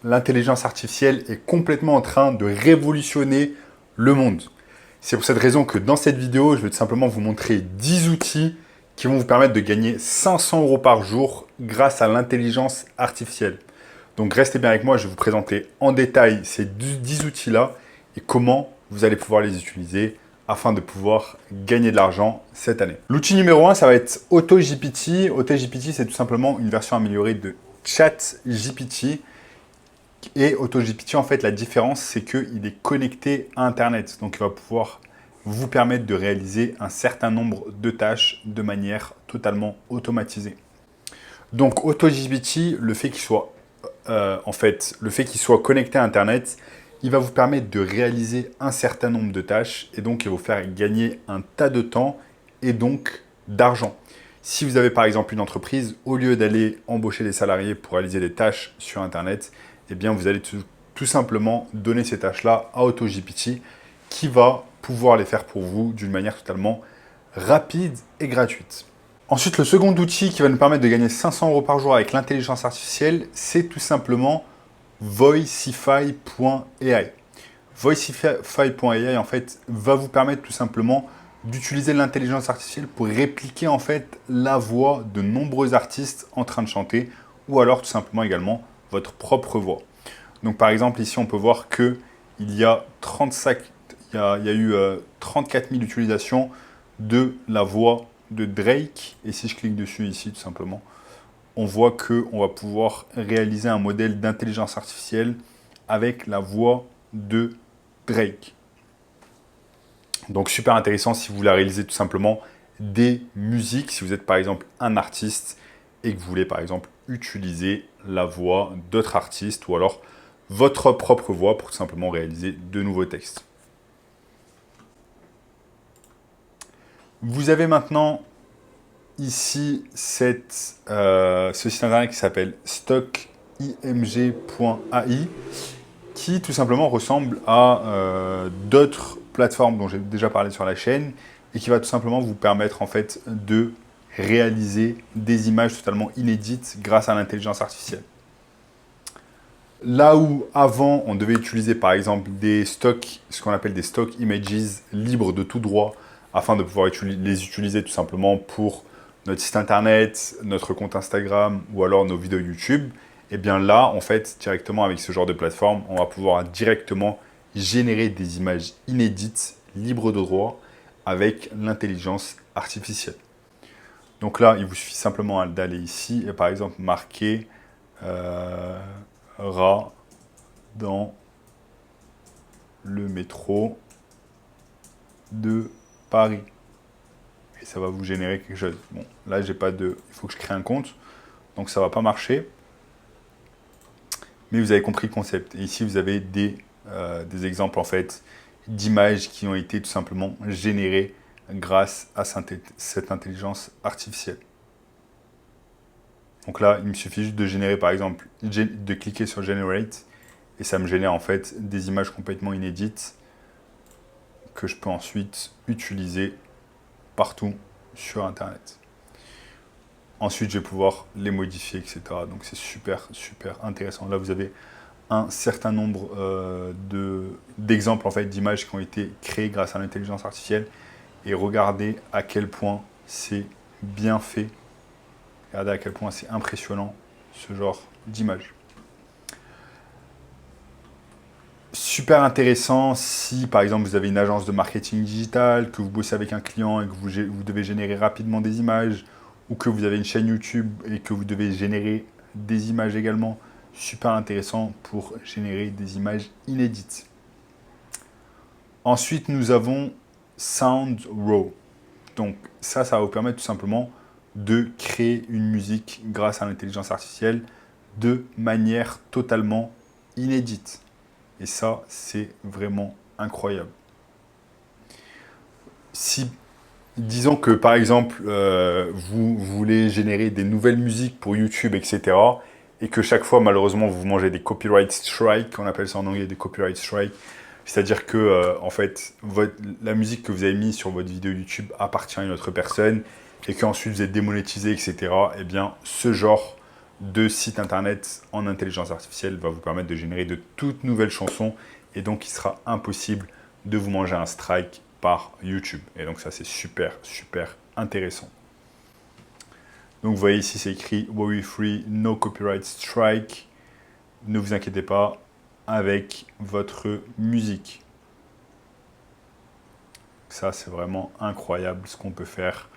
L'intelligence artificielle est complètement en train de révolutionner le monde. C'est pour cette raison que dans cette vidéo, je vais tout simplement vous montrer 10 outils qui vont vous permettre de gagner 500 € par jour grâce à l'intelligence artificielle. Donc restez bien avec moi, je vais vous présenter en détail ces 10 outils-là et comment vous allez pouvoir les utiliser afin de pouvoir gagner de l'argent cette année. L'outil numéro 1, ça va être AutoGPT. AutoGPT, c'est tout simplement une version améliorée de ChatGPT. Et AutoGPT, en fait, la différence, c'est qu'il est connecté à Internet. Donc, il va pouvoir vous permettre de réaliser un certain nombre de tâches de manière totalement automatisée. Donc, AutoGPT, le fait qu'il soit, connecté à Internet, il va vous permettre de réaliser un certain nombre de tâches et donc, il va vous faire gagner un tas de temps et donc d'argent. Si vous avez par exemple une entreprise, au lieu d'aller embaucher des salariés pour réaliser des tâches sur Internet, eh bien, vous allez tout simplement donner ces tâches-là à AutoGPT qui va pouvoir les faire pour vous d'une manière totalement rapide et gratuite. Ensuite, le second outil qui va nous permettre de gagner 500 € par jour avec l'intelligence artificielle, c'est tout simplement Voicify.ai. Voicify.ai, en fait, va vous permettre tout simplement d'utiliser l'intelligence artificielle pour répliquer en fait la voix de nombreux artistes en train de chanter ou alors tout simplement également votre propre voix. Donc par exemple ici on peut voir que il y a 34 000 utilisations de la voix de Drake et si je clique dessus ici tout simplement on voit qu'on va pouvoir réaliser un modèle d'intelligence artificielle avec la voix de Drake. Donc super intéressant si vous voulez réaliser tout simplement des musiques, si vous êtes par exemple un artiste et que vous voulez par exemple utiliser la voix d'autres artistes ou alors votre propre voix pour tout simplement réaliser de nouveaux textes. Vous avez maintenant ici ce site internet qui s'appelle stockimg.ai qui tout simplement ressemble à d'autres plateformes dont j'ai déjà parlé sur la chaîne et qui va tout simplement vous permettre en fait de réaliser des images totalement inédites grâce à l'intelligence artificielle. Là où avant on devait utiliser par exemple des stocks, ce qu'on appelle des stock images libres de tout droit afin de pouvoir les utiliser tout simplement pour notre site internet, notre compte Instagram ou alors nos vidéos YouTube, et bien là, en fait, directement avec ce genre de plateforme, on va pouvoir directement générer des images inédites, libres de droit, avec l'intelligence artificielle. Donc là, il vous suffit simplement d'aller ici et par exemple marquer rat dans le métro de Paris. Et ça va vous générer quelque chose. Bon, là, j'ai pas de... Il faut que je crée un compte, donc ça va pas marcher. Mais vous avez compris le concept. Et ici, vous avez des exemples en fait d'images qui ont été tout simplement générées grâce à cette intelligence artificielle. Donc là, il me suffit juste de générer, par exemple, de cliquer sur Generate, et ça me génère en fait des images complètement inédites que je peux ensuite utiliser partout sur Internet. Ensuite, je vais pouvoir les modifier, etc. Donc, c'est super, super intéressant. Là, vous avez un certain nombre d'exemples en fait, d'images qui ont été créées grâce à l'intelligence artificielle. Et regardez à quel point c'est bien fait. Regardez à quel point c'est impressionnant, ce genre d'image. Super intéressant si, par exemple, vous avez une agence de marketing digital, que vous bossez avec un client et que vous devez générer rapidement des images, ou que vous avez une chaîne YouTube et que vous devez générer des images également, super intéressant pour générer des images inédites. Ensuite, nous avons SoundRaw. Donc ça va vous permettre tout simplement de créer une musique grâce à l'intelligence artificielle de manière totalement inédite. Et ça, c'est vraiment incroyable. Si disons que par exemple, vous voulez générer des nouvelles musiques pour YouTube, etc. Et que chaque fois, malheureusement, vous mangez des copyright strikes, on appelle ça en anglais des copyright strikes. C'est-à-dire que, en fait, la musique que vous avez mise sur votre vidéo YouTube appartient à une autre personne et qu'ensuite vous êtes démonétisé, etc. Eh bien, ce genre de sites internet en intelligence artificielle va vous permettre de générer de toutes nouvelles chansons et donc il sera impossible de vous manger un strike par YouTube. Et donc ça c'est super, super intéressant. Donc vous voyez ici c'est écrit Huawei Free, no copyright strike. Ne vous inquiétez pas avec votre musique. Ça c'est vraiment incroyable ce qu'on peut faire.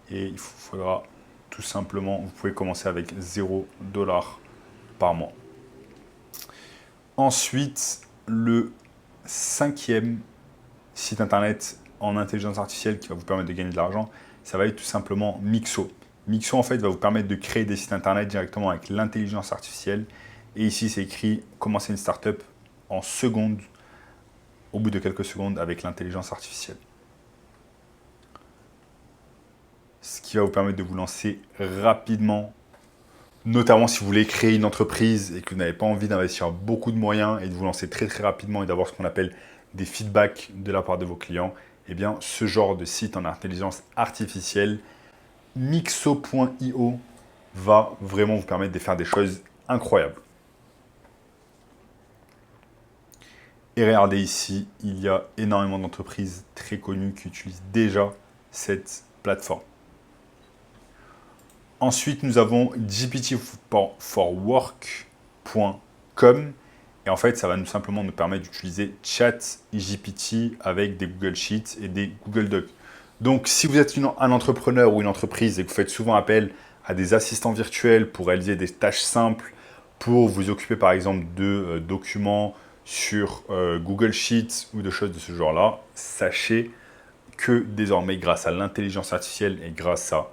Et il faudra tout simplement, vous pouvez commencer avec 0 $ par mois. Ensuite, le 5e site internet en intelligence artificielle qui va vous permettre de gagner de l'argent, ça va être tout simplement Mixo. Mixo, en fait, va vous permettre de créer des sites internet directement avec l'intelligence artificielle. Et ici, c'est écrit « Commencer une startup en secondes, au bout de quelques secondes avec l'intelligence artificielle ». Ce qui va vous permettre de vous lancer rapidement, notamment si vous voulez créer une entreprise et que vous n'avez pas envie d'investir beaucoup de moyens et de vous lancer très très rapidement et d'avoir ce qu'on appelle des feedbacks de la part de vos clients, eh bien ce genre de site en intelligence artificielle, Mixo.io, va vraiment vous permettre de faire des choses incroyables. Et regardez ici, il y a énormément d'entreprises très connues qui utilisent déjà cette plateforme. Ensuite, nous avons GPT4Work.com. Et en fait, ça va simplement nous permettre d'utiliser ChatGPT avec des Google Sheets et des Google Docs. Donc, si vous êtes un entrepreneur ou une entreprise et que vous faites souvent appel à des assistants virtuels pour réaliser des tâches simples, pour vous occuper par exemple de documents sur Google Sheets ou de choses de ce genre-là, sachez que désormais, grâce à l'intelligence artificielle et grâce à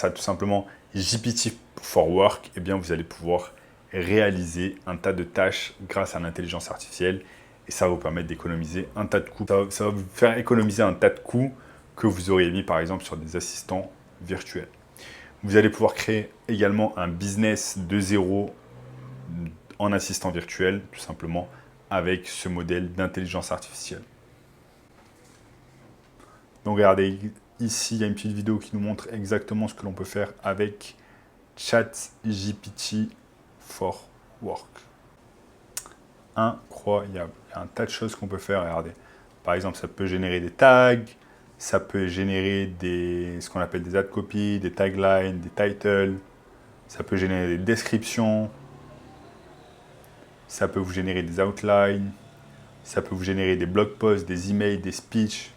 tout simplement GPT4Work, eh bien, vous allez pouvoir réaliser un tas de tâches grâce à l'intelligence artificielle et ça va vous permettre d'économiser un tas de coûts. Ça va vous faire économiser un tas de coûts que vous auriez mis par exemple sur des assistants virtuels. Vous allez pouvoir créer également un business de zéro en assistant virtuel, tout simplement avec ce modèle d'intelligence artificielle. Donc regardez, ici il y a une petite vidéo qui nous montre exactement ce que l'on peut faire avec ChatGPT4Work. Incroyable, il y a un tas de choses qu'on peut faire, regardez. Par exemple, ça peut générer des tags, ça peut générer ce qu'on appelle des ad copies, des taglines, des titles, ça peut générer des descriptions, ça peut vous générer des outlines, ça peut vous générer des blog posts, des emails, des speeches.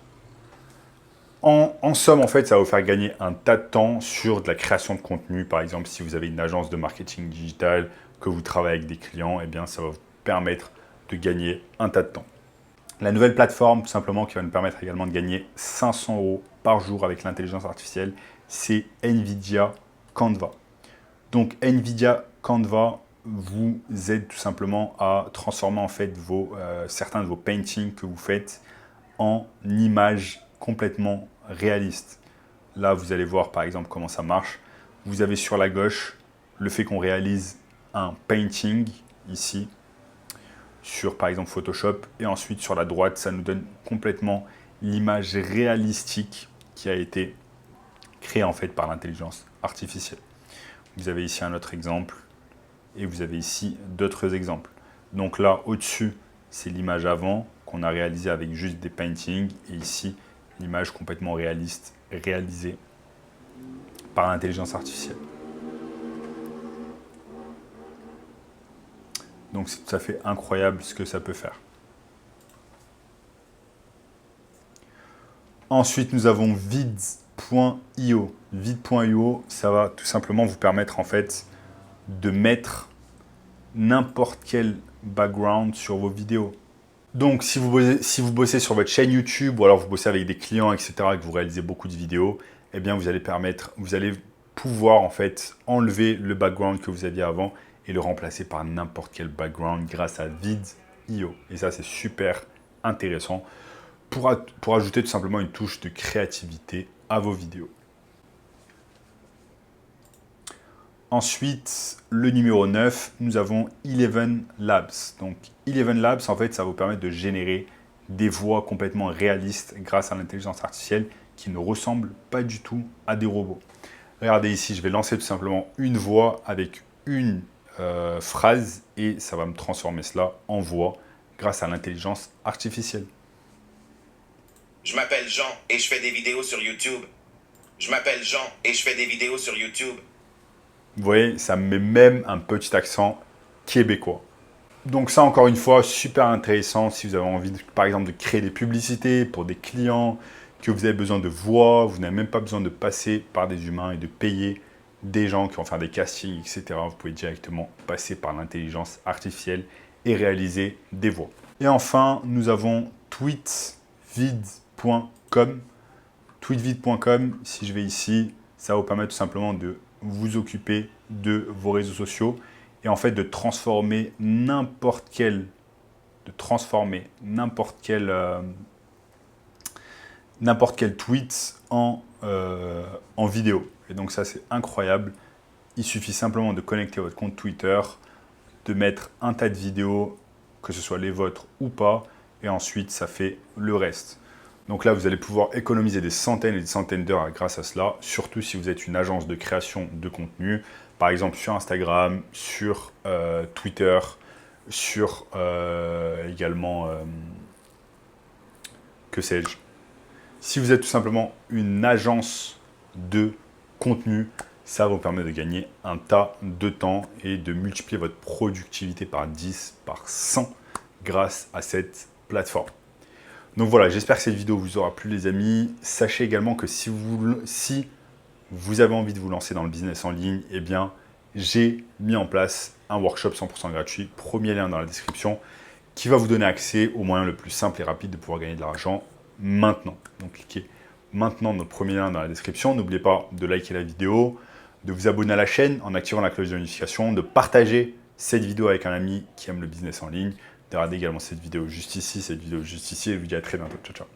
En somme, en fait, ça va vous faire gagner un tas de temps sur de la création de contenu. Par exemple, si vous avez une agence de marketing digital, que vous travaillez avec des clients, eh bien, ça va vous permettre de gagner un tas de temps. La nouvelle plateforme, tout simplement, qui va nous permettre également de gagner 500 € par jour avec l'intelligence artificielle, c'est NVIDIA Canva. Donc, NVIDIA Canva vous aide tout simplement à transformer en fait certains de vos paintings que vous faites en images complètement réalistes. Là, vous allez voir par exemple comment ça marche. Vous avez sur la gauche le fait qu'on réalise un painting ici sur par exemple Photoshop et ensuite sur la droite, ça nous donne complètement l'image réalistique qui a été créée en fait par l'intelligence artificielle. Vous avez ici un autre exemple et vous avez ici d'autres exemples. Donc là, au-dessus, c'est l'image avant qu'on a réalisée avec juste des paintings et ici, l'image complètement réaliste réalisée par l'intelligence artificielle. Donc c'est tout à fait incroyable ce que ça peut faire. Ensuite, nous avons Vid.io. Vid.io, ça va tout simplement vous permettre en fait de mettre n'importe quel background sur vos vidéos. Donc, si vous bossez sur votre chaîne YouTube ou alors vous bossez avec des clients, etc., et que vous réalisez beaucoup de vidéos, eh bien, vous allez pouvoir en fait enlever le background que vous aviez avant et le remplacer par n'importe quel background grâce à Vid.io. Et ça, c'est super intéressant pour ajouter tout simplement une touche de créativité à vos vidéos. Ensuite, le numéro 9, nous avons Eleven Labs. Donc, Eleven Labs, en fait, ça va vous permettre de générer des voix complètement réalistes grâce à l'intelligence artificielle qui ne ressemblent pas du tout à des robots. Regardez ici, je vais lancer tout simplement une voix avec une phrase et ça va me transformer cela en voix grâce à l'intelligence artificielle. Je m'appelle Jean et je fais des vidéos sur YouTube. Je m'appelle Jean et je fais des vidéos sur YouTube. Vous voyez, ça me met même un petit accent québécois. Donc ça, encore une fois, super intéressant si vous avez envie, par exemple, de créer des publicités pour des clients, que vous avez besoin de voix, vous n'avez même pas besoin de passer par des humains et de payer des gens qui vont faire des castings, etc. Vous pouvez directement passer par l'intelligence artificielle et réaliser des voix. Et enfin, nous avons tweetvid.com. Tweetvid.com, si je vais ici, ça va vous permettre tout simplement de vous occuper de vos réseaux sociaux et en fait de transformer n'importe quel tweet en vidéo. Et donc ça, c'est incroyable. Il suffit simplement de connecter votre compte Twitter, de mettre un tas de vidéos, que ce soit les vôtres ou pas, et ensuite, ça fait le reste. Donc là, vous allez pouvoir économiser des centaines et des centaines d'heures grâce à cela, surtout si vous êtes une agence de création de contenu, par exemple sur Instagram, sur Twitter, sur également, que sais-je. Si vous êtes tout simplement une agence de contenu, ça vous permet de gagner un tas de temps et de multiplier votre productivité par 10, par 100 grâce à cette plateforme. Donc voilà, j'espère que cette vidéo vous aura plu les amis. Sachez également que si vous avez envie de vous lancer dans le business en ligne, eh bien, j'ai mis en place un workshop 100% gratuit, premier lien dans la description, qui va vous donner accès au moyen le plus simple et rapide de pouvoir gagner de l'argent maintenant. Donc cliquez maintenant dans le premier lien dans la description. N'oubliez pas de liker la vidéo, de vous abonner à la chaîne en activant la cloche de notification, de partager cette vidéo avec un ami qui aime le business en ligne, de regarder également cette vidéo juste ici, et je vous dis à très bientôt. Ciao, ciao.